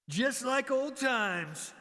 Just like old times.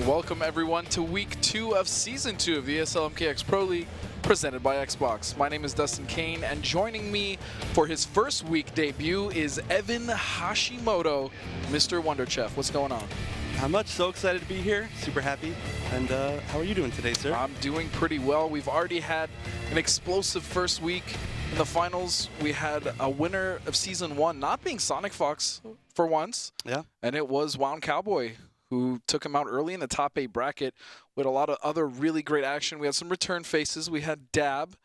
Welcome everyone to week 2 of season 2 of the ESL MKX Pro League presented by Xbox. My name is Dustin Kane, and joining me for his first week debut is Evan Hashimoto, Mr. Wonder Chef. What's going on? Not much. So excited to be here. Super happy. And how are you doing today, sir? I'm doing pretty well. We've already had an explosive first week. In the finals, we had a winner of season 1 not being Sonic Fox for once. Yeah. And it was Wound Cowboy, who took him out early in the top 8 bracket with a lot of other really great action. We had some return faces. We had Dab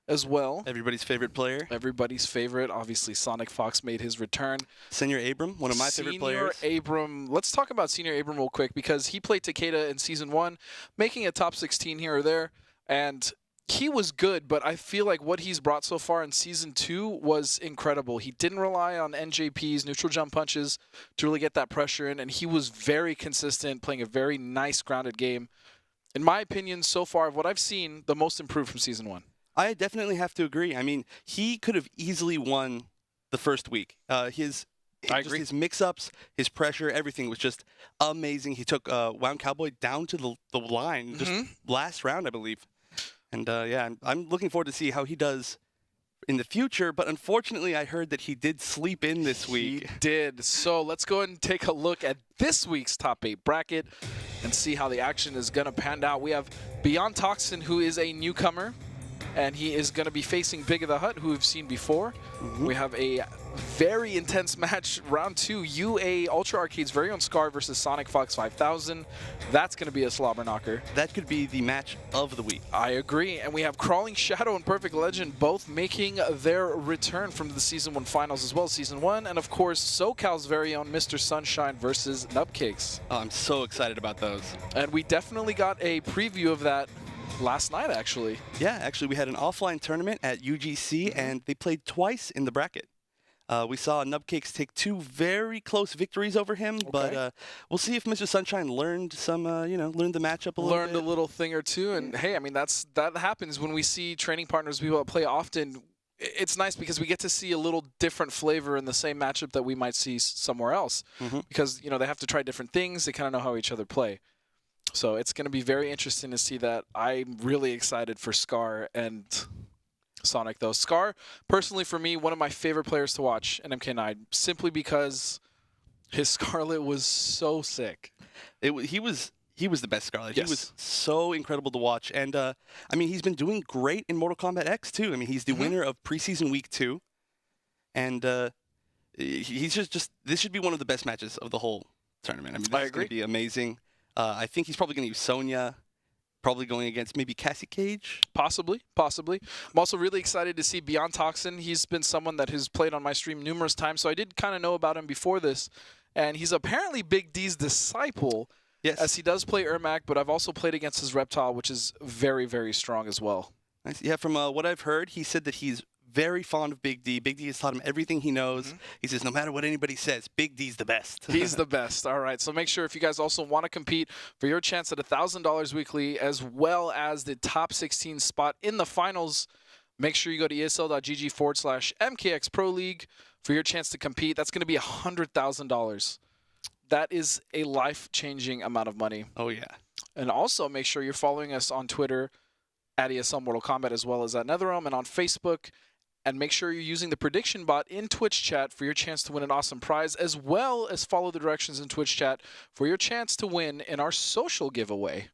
as well. Everybody's favorite player. Everybody's favorite. Obviously, Sonic Fox made his return. Senior Abram, one of my favorite players. Senior Abram. Let's talk about Senior Abram real quick because he played Takeda in Season 1, making a top 16 here or there. And he was good, but I feel like what he's brought so far in Season 2 was incredible. He didn't rely on NJPs, neutral jump punches, to really get that pressure in, and he was very consistent, playing a very nice, grounded game. In my opinion, so far, of what I've seen, the most improved from Season 1. I definitely have to agree. I mean, he could have easily won the first week. His mix-ups, his pressure, everything was just amazing. He took Wound Cowboy down to the line, just last round, I believe. And yeah, I'm looking forward to see how he does in the future. But unfortunately, I heard that he did sleep in this week. He did. So let's go ahead and take a look at this week's top 8 bracket and see how the action is going to pan out. We have Beyond Toxin, who is a newcomer, and he is going to be facing Big of the Hut, who we've seen before. We have a very intense match, round 2, UA Ultra Arcade's very own Scar versus Sonic Fox 5000. That's going to be a slobber knocker. That could be the match of the week. I agree. And we have Crawling Shadow and Perfect Legend both making their return from the Season 1 finals as well as Season 1. And of course, SoCal's very own Mr. Sunshine versus Nubcakes. Oh, I'm so excited about those. And we definitely got a preview of that last night, actually. Yeah, actually, we had an offline tournament at UGC, and they played twice in the bracket. We saw Nubcakes take 2 very close victories over him, but we'll see if Mr. Sunshine learned some, learned the matchup a little bit. Learned a little thing or two, and hey, I mean, that happens when we see training partners people that play often. It's nice because we get to see a little different flavor in the same matchup that we might see somewhere else, because they have to try different things. They kind of know how each other play. So it's going to be very interesting to see that. I'm really excited for Scar and Sonic, though. Scar, personally, for me, one of my favorite players to watch in MK9, simply because his Scarlet was so sick. He was the best Scarlet. Yes. He was so incredible to watch. And, I mean, he's been doing great in Mortal Kombat X, too. I mean, he's the winner of preseason week 2. And he's just this should be one of the best matches of the whole tournament. I mean, this is going to be amazing. I think he's probably going to use Sonya, probably going against maybe Cassie Cage. Possibly. I'm also really excited to see Beyond Toxin. He's been someone that has played on my stream numerous times, so I did kind of know about him before this. And he's apparently Big D's disciple, yes, as he does play Ermac, but I've also played against his Reptile, which is very, very strong as well. Nice. Yeah, from what I've heard, he said that he's very fond of Big D. Big D has taught him everything he knows. He says no matter what anybody says, Big D's the best. He's the best. All right, so make sure if you guys also want to compete for your chance at $1,000 weekly, as well as the top 16 spot in the finals, make sure you go to esl.gg/MKX Pro League for your chance to compete. That's going to be $100,000. That is a life-changing amount of money. Oh, yeah. And also make sure you're following us on Twitter at ESL Mortal Kombat, as well as at NetherRealm, and on Facebook And make sure you're using the prediction bot in Twitch chat for your chance to win an awesome prize, as well as follow the directions in Twitch chat for your chance to win in our social giveaway.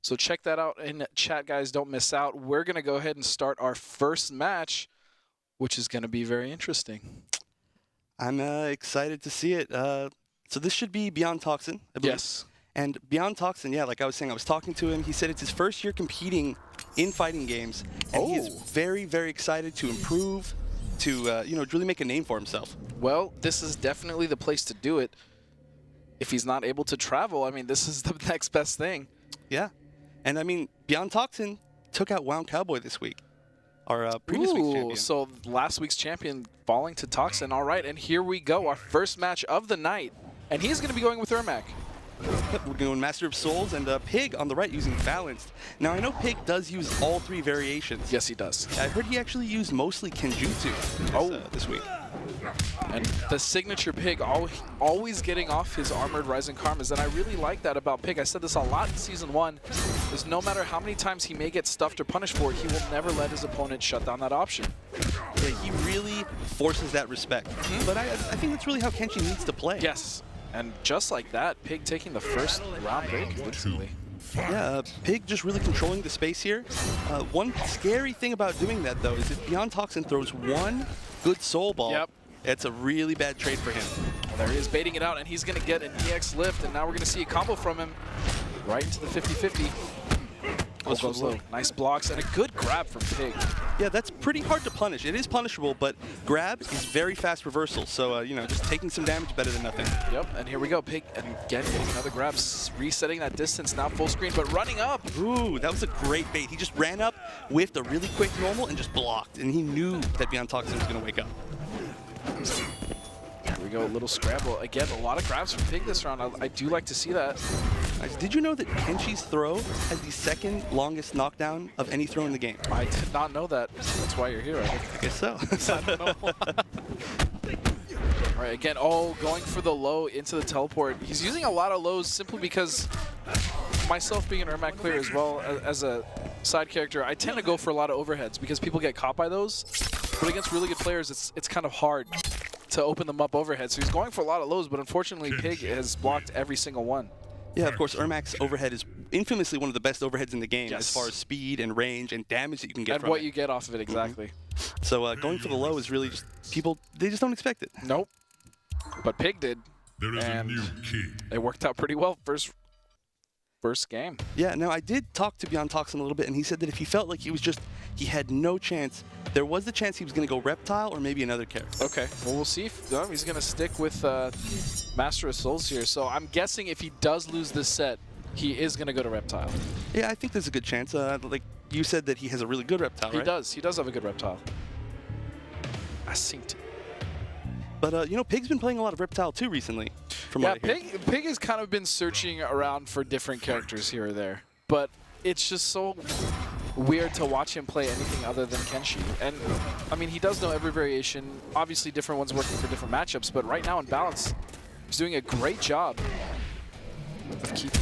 So check that out in chat, guys. Don't miss out. We're going to go ahead and start our first match, which is going to be very interesting. I'm excited to see it. So this should be Beyond Toxin, I believe. Yes. And Beyond Toxin, yeah, like I was saying, I was talking to him. He said it's his first year competing in fighting games, and he is very, very excited to improve, to really make a name for himself. Well, this is definitely the place to do it. If he's not able to travel, I mean, this is the next best thing. Yeah, and I mean, Beyond Toxin took out Wound Cowboy this week, our previous week's champion. So last week's champion falling to Toxin. All right, and here we go, our first match of the night, and he's going to be going with Ermac. We're going Master of Souls and Pig on the right using Balanced. Now, I know Pig does use all 3 variations. Yes, he does. I heard he actually used mostly Kenjutsu this week. And the signature Pig always getting off his armored Rising Karmas, and I really like that about Pig. I said this a lot in Season 1, is no matter how many times he may get stuffed or punished for it, he will never let his opponent shut down that option. Yeah, he really forces that respect. But I think that's really how Kenshi needs to play. Yes. And just like that, Pig taking the first round very convincingly. Yeah, Pig just really controlling the space here. One scary thing about doing that, though, is if Beyond Toxin throws one good soul ball, it's a really bad trade for him. Well, there he is baiting it out, and he's going to get an EX lift, and now we're going to see a combo from him right into the 50-50. Goes low. Nice blocks and a good grab from Pig. Yeah, that's pretty hard to punish. It is punishable, but grab is very fast reversal. So, just taking some damage better than nothing. Yep, and here we go. Pig, and again, getting another grab, resetting that distance, now full screen, but running up. Ooh, that was a great bait. He just ran up, whiffed a really quick normal, and just blocked. And he knew that Beyond Toxin was going to wake up. Here we go, a little scramble. Again, a lot of grabs from Pig this round. I do like to see that. Did you know that Kenshi's throw has the 2nd longest knockdown of any throw in the game? I did not know that. That's why you're here, I think. I guess so. I don't know. All right, again, going for the low into the teleport. He's using a lot of lows simply because myself being an Ermac player as well as a side character, I tend to go for a lot of overheads because people get caught by those. But against really good players, it's kind of hard to open them up overhead. So he's going for a lot of lows, but unfortunately Pig has blocked every single one. Yeah, of course, Ermac's overhead is infamously one of the best overheads in the game as far as speed and range and damage that you can get from it. And what you get off of it, exactly. So going for the low is really just, they just don't expect it. Nope. But Pig did. There is a new king. It worked out pretty well first game. Yeah, now I did talk to Beyond Toxin a little bit, and he said that if he felt like he had no chance, there was the chance he was going to go Reptile or maybe another character. Okay, well, we'll see if he's going to stick with Master of Souls here. So I'm guessing if he does lose this set, he is going to go to Reptile. Yeah, I think there's a good chance. Like you said that he has a really good Reptile, right? He does. He does have a good Reptile. I synced. But, Pig's been playing a lot of Reptile too recently. Yeah, Pig has kind of been searching around for different characters here or there. But it's just so weird to watch him play anything other than Kenshi. And, I mean, he does know every variation. Obviously, different ones working for different matchups. But right now in balance, he's doing a great job of keeping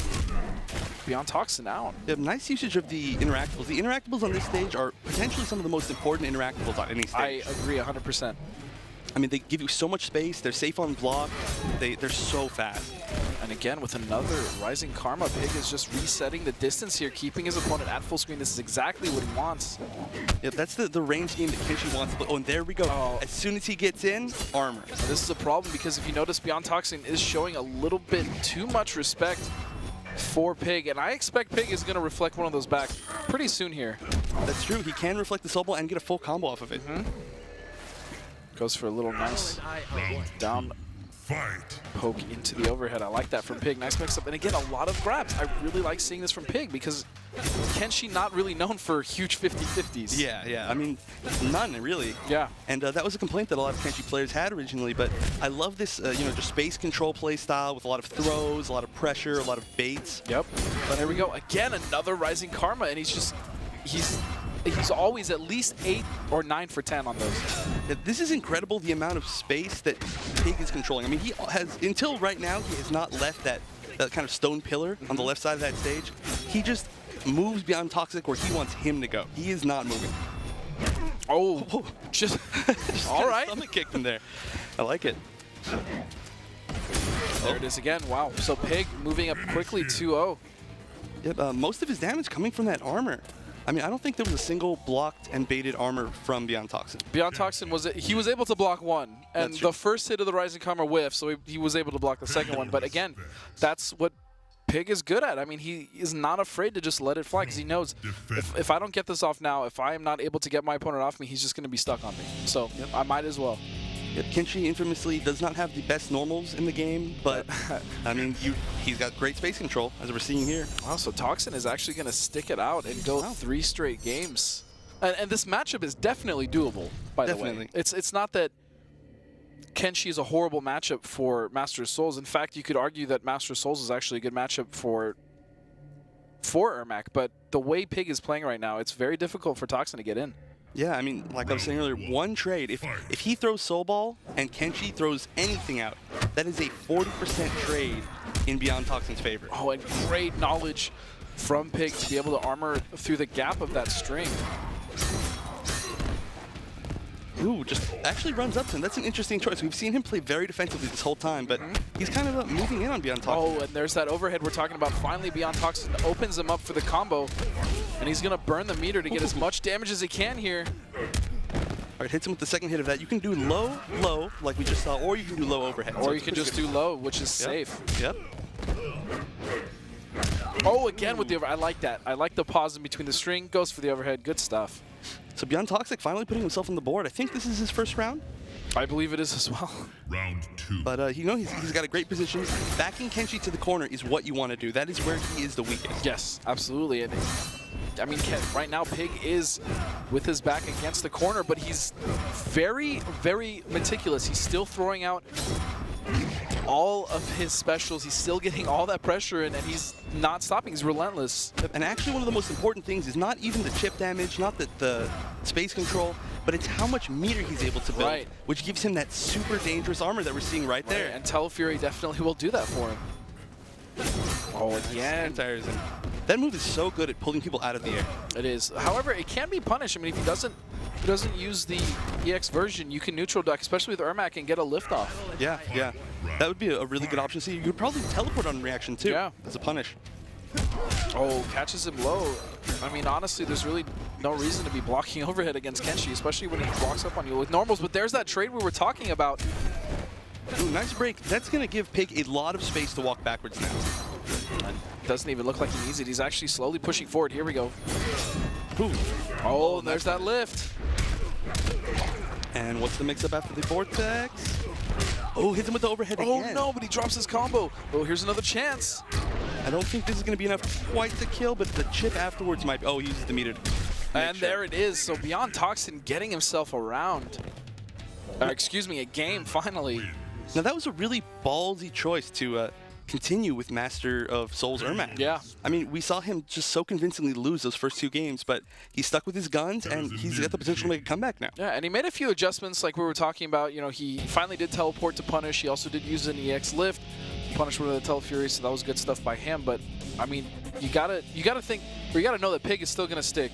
Beyond Toxin out. Yeah, nice usage of the interactables. The interactables on this stage are potentially some of the most important interactables on any stage. I agree 100%. I mean, they give you so much space. They're safe on block. They're so fast. And again, with another Rising Karma, Pig is just resetting the distance here, keeping his opponent at full screen. This is exactly what he wants. Yeah, that's the range game that Kenshi wants to play. Oh, and there we go. Oh. As soon as he gets in, armor. This is a problem because if you notice, Beyond Toxin is showing a little bit too much respect for Pig, and I expect Pig is going to reflect one of those back pretty soon here. That's true. He can reflect the soul ball and get a full combo off of it. Goes for a little nice down poke into the overhead. I like that from Pig. Nice mix-up. And again, a lot of grabs. I really like seeing this from Pig because Kenshi not really known for huge 50-50s. Yeah. I mean, none, really. Yeah. And that was a complaint that a lot of Kenshi players had originally, but I love this, just space control play style with a lot of throws, a lot of pressure, a lot of baits. Yep. But here we go. Again, another Rising Karma, and he's always at least 8 or 9 for 10 on those. Yeah, this is incredible, the amount of space that Pig is controlling. I mean, he has, until right now, he has not left that kind of stone pillar on the left side of that stage. He just moves Beyond Toxic where he wants him to go. He is not moving. Oh, just all right. Stomach kick from there. I like it. There it is again. Wow. So Pig moving up quickly 2-0. Yep, most of his damage coming from that armor. I mean, I don't think there was a single blocked and baited armor from Beyond Toxin. Beyond Toxin was able to block one, and the first hit of the Rising Karma whiffed, so he was able to block the second one. But again, that's what Pig is good at. I mean, he is not afraid to just let it fly because he knows if I don't get this off now, if I am not able to get my opponent off me, he's just going to be stuck on me. So I might as well. Yep, Kenshi infamously does not have the best normals in the game, but I mean, he's got great space control, as we're seeing here. Wow, so Toxin is actually going to stick it out and go 3 straight games. And this matchup is definitely doable, by the way. It's not that Kenshi is a horrible matchup for Master of Souls. In fact, you could argue that Master of Souls is actually a good matchup for Ermac, but the way Pig is playing right now, it's very difficult for Toxin to get in. Yeah, I mean, like I was saying earlier, one trade. If he throws Soul Ball and Kenshi throws anything out, that is a 40% trade in Beyond Toxin's favor. Oh, and great knowledge from Pig to be able to armor through the gap of that string. Ooh, just actually runs up to him. That's an interesting choice. We've seen him play very defensively this whole time, but he's kind of moving in on Beyond Toxin. Oh, and there's that overhead we're talking about. Finally, Beyond Toxin opens him up for the combo, and he's going to burn the meter to get as much damage as he can here. All right, hits him with the second hit of that. You can do low, low, like we just saw, or you can do low overhead. Or you can just do low, which is safe. Yep. Oh, again with the overhead. I like that. I like the pause in between the string. Goes for the overhead. Good stuff. So Beyond Toxic finally putting himself on the board. I think this is his first round. I believe it is as well. Round 2. But you know, he's got a great position. Backing Kenshi to the corner is what you want to do. That is where he is the weakest. Yes, absolutely. And I mean, right now Pig is with his back against the corner, but he's very, very meticulous. He's still throwing out all of his specials. He's still getting all that pressure in, and he's not stopping. He's relentless. And actually, one of the most important things is not even the chip damage, not the space control, but it's how much meter he's able to build, which gives him that super dangerous armor that we're seeing right there. And Telefury definitely will do that for him. Oh, again. That move is so good at pulling people out of the air. It is. However, it can be punished. I mean, if he doesn't use the EX version, you can neutral duck, especially with Ermac, and get a lift off. Yeah, yeah. That would be a really good option. See, you could probably teleport on reaction too, as a punish. Oh, catches him low. I mean, honestly, there's really no reason to be blocking overhead against Kenshi, especially when he walks up on you with normals. But there's that trade we were talking about. Ooh, nice break. That's going to give Pig a lot of space to walk backwards now. Doesn't even look like he needs it. He's actually slowly pushing forward. Here we go. Ooh. Oh, and there's that lift. And what's the mix-up after the vortex? Oh, hits him with the overhead again. Oh, no, but he drops his combo. Oh, here's another chance. I don't think this is going to be enough quite to kill, but the chip afterwards might... Oh, he uses the meter. And there it is. So Beyond Toxin getting himself around. Excuse me, a game, finally. Now, that was a really ballsy choice to continue with Master of Souls Ermac. Yeah. I mean, we saw him just so convincingly lose those first 2 games, but he stuck with his guns, and he's got the potential to make a comeback now. Yeah, and he made a few adjustments like we were talking about. You know, he finally did teleport to punish. He also did use an EX lift. Punish with the Telefury, so that was good stuff by him. But, I mean, you gotta think, or you gotta know that Pig is still gonna stick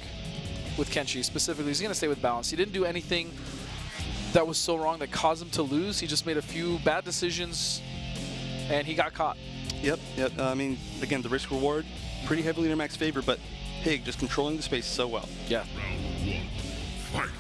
with Kenshi specifically. He's gonna stay with balance. He didn't do anything that was so wrong that caused him to lose. He just made a few bad decisions, and he got caught. Yep. I mean, again, the risk reward pretty heavily in Ermac's favor, but Pig just controlling the space so well. Yeah. Round 1. Fight.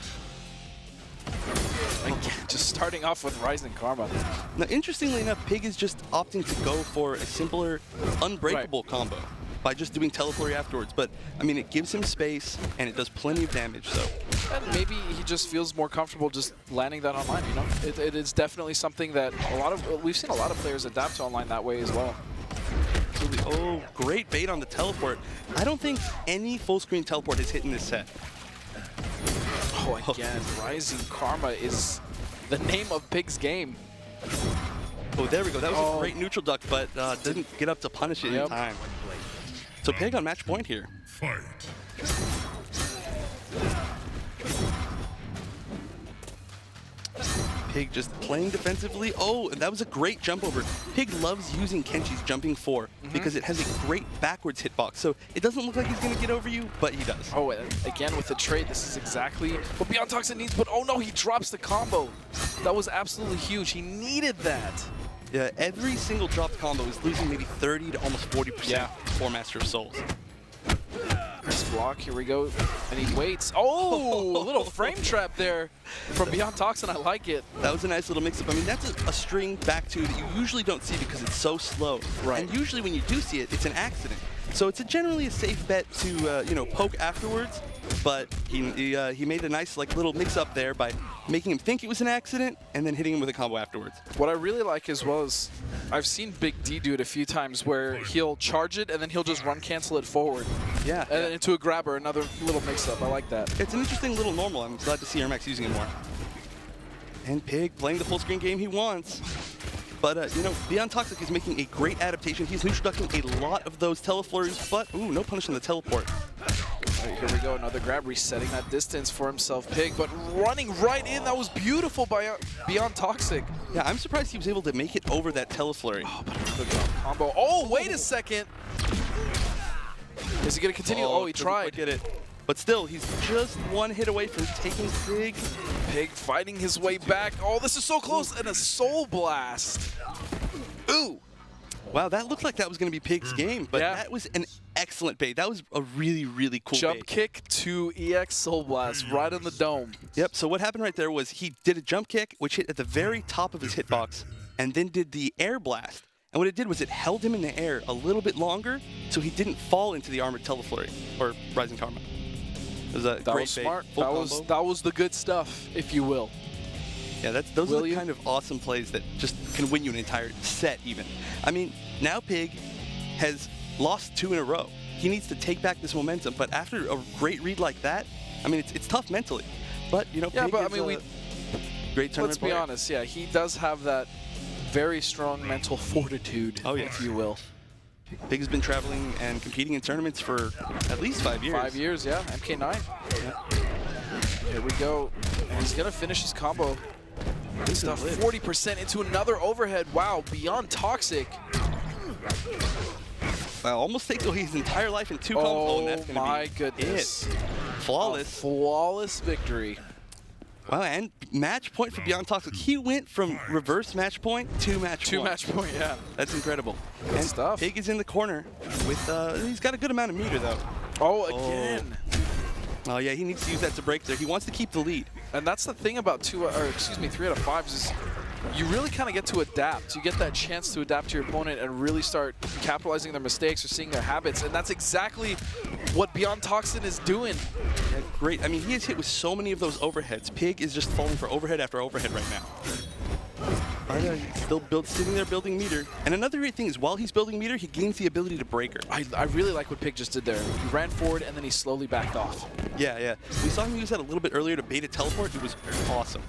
Again, just starting off with Rising Karma. Now, interestingly enough, Pig is just opting to go for a simpler, unbreakable combo by just doing Telefury afterwards. But, I mean, it gives him space, and it does plenty of damage, so... And maybe he just feels more comfortable just landing that online, you know? It is definitely something that we've seen a lot of players adapt to online that way as well. Oh, great bait on the teleport. I don't think any full-screen teleport has hit in this set. Oh, again, Rising Karma is the name of Pig's game. Oh, there we go. That was a great neutral duck, but didn't get up to punish it in time. So Pig on match point here. Fight. Pig just playing defensively. Oh, and that was a great jump over. Pig loves using Kenshi's jumping 4 because it has a great backwards hitbox. So it doesn't look like he's going to get over you, but he does. Oh, and again with the trade, this is exactly what Beyond Toxin needs. But oh no, he drops the combo. That was absolutely huge. He needed that. Yeah, every single dropped combo is losing maybe 30 to almost 40% for Master of Souls. Nice block, here we go. And he waits. Oh, a little frame trap there from Beyond Toxin. I like it. That was a nice little mix-up. I mean, that's a string back two that you usually don't see because it's so slow. Right. And usually when you do see it, it's an accident. So it's generally a safe bet to, you know, poke afterwards. But he made a nice little mix-up there by making him think it was an accident and then hitting him with a combo afterwards. What I really like as well is I've seen Big D do it a few times where he'll charge it and then he'll just run cancel it forward. Yeah. And then into a grabber, another little mix-up. I like that. It's an interesting little normal. I'm glad to see Ermax using it more. And Pig playing the full screen game he wants. But, you know, Beyond Toxic is making a great adaptation. He's neutral ducking a lot of those teleflurries, but, ooh, no punish on the teleport. All right, here we go, another grab, resetting that distance for himself, Pig, but running right in. That was beautiful by Beyond Toxic. Yeah, I'm surprised he was able to make it over that teleflurry. Oh, but another drop combo. Oh, wait a second. Is he going to continue? Oh, he tried. Get it. But still, he's just one hit away from taking Pig. Pig fighting his way back. Oh, this is so close. And a Soul Blast. Ooh. Wow, that looked like that was going to be Pig's game, but that was an excellent bait. That was a really, really cool jump bait. Kick to EX Soul Blast right in the dome. Yep, so what happened right there was he did a jump kick, which hit at the very top of his hitbox, and then did the air blast. And what it did was it held him in the air a little bit longer, so he didn't fall into the armored teleflurry, or Rising Karma. It was a that great was smart. bait. That was the good stuff, if you will. Yeah, those are the kind of awesome plays that just can win you an entire set even. I mean, now Pig has lost 2 in a row. He needs to take back this momentum, but after a great read like that, I mean, it's tough mentally. But, you know, Pig is a great tournament let's be honest, yeah, he does have that very strong mental fortitude, if you will. Pig has been traveling and competing in tournaments for at least 5 years. 5 years, yeah. MK9. Yeah. Here we go. And he's going to finish his combo. Good stuff. 40% into another overhead. Wow, Beyond Toxic. Wow, almost takes away his entire life in 2 combos. Oh, and that's my goodness. Flawless. A flawless victory. Wow, and match point for Beyond Toxic. He went from reverse match point to match point. To match point, yeah. That's incredible. Good stuff. Pig is in the corner with, he's got a good amount of meter though. Oh, again. Oh yeah, he needs to use that to break there. He wants to keep the lead. And that's the thing about 3 out of 5 is you really kind of get to adapt. You get that chance to adapt to your opponent and really start capitalizing their mistakes or seeing their habits. And that's exactly what Beyond Toxin is doing. Yeah, great. I mean, he is hit with so many of those overheads. Pig is just falling for overhead after overhead right now. But he's still sitting there building meter. And another great thing is while he's building meter, he gains the ability to breaker. I really like what Pig just did there. He ran forward and then he slowly backed off. Yeah. We saw him use that a little bit earlier to bait a teleport. It was awesome.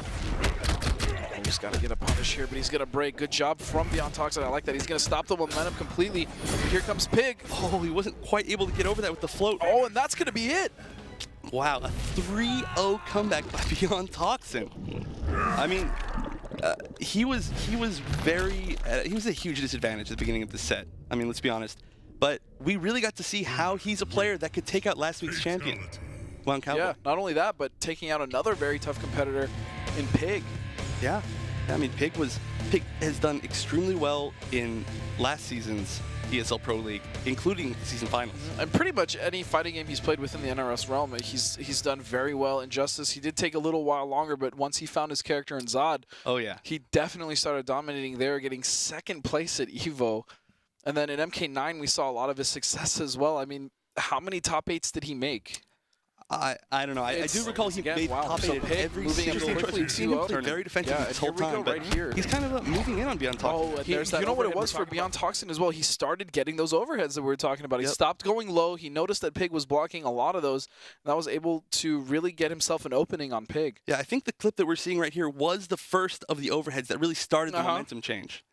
Just got to get a punish here, but he's going to break. Good job from Beyond Toxin. I like that. He's going to stop the momentum completely. Here comes Pig. Oh, he wasn't quite able to get over that with the float. Oh, and that's going to be it. Wow, a 3-0 comeback by Beyond Toxin. I mean, he was a huge disadvantage at the beginning of the set. I mean, let's be honest. But we really got to see how he's a player that could take out last week's champion, Wound Cowboy. Yeah, not only that, but taking out another very tough competitor in Pig. Yeah, I mean, Pig has done extremely well in last season's ESL Pro League, including the season finals. And pretty much any fighting game he's played within the NRS realm, he's done very well. In Justice, he did take a little while longer, but once he found his character in Zod, he definitely started dominating there, getting 2nd place at EVO. And then in MK9, we saw a lot of his success as well. I mean, how many top 8s did he make? I don't know. I do recall he made top 8 at every single quickly tournament. Very defensive this whole time. Right here. He's kind of moving in on Beyond Toxin. Oh, and there's that. You know what it was for Beyond Toxin as well? He started getting those overheads that we were talking about. He stopped going low. He noticed that Pig was blocking a lot of those, and that was able to really get himself an opening on Pig. Yeah, I think the clip that we're seeing right here was the first of the overheads that really started the momentum change.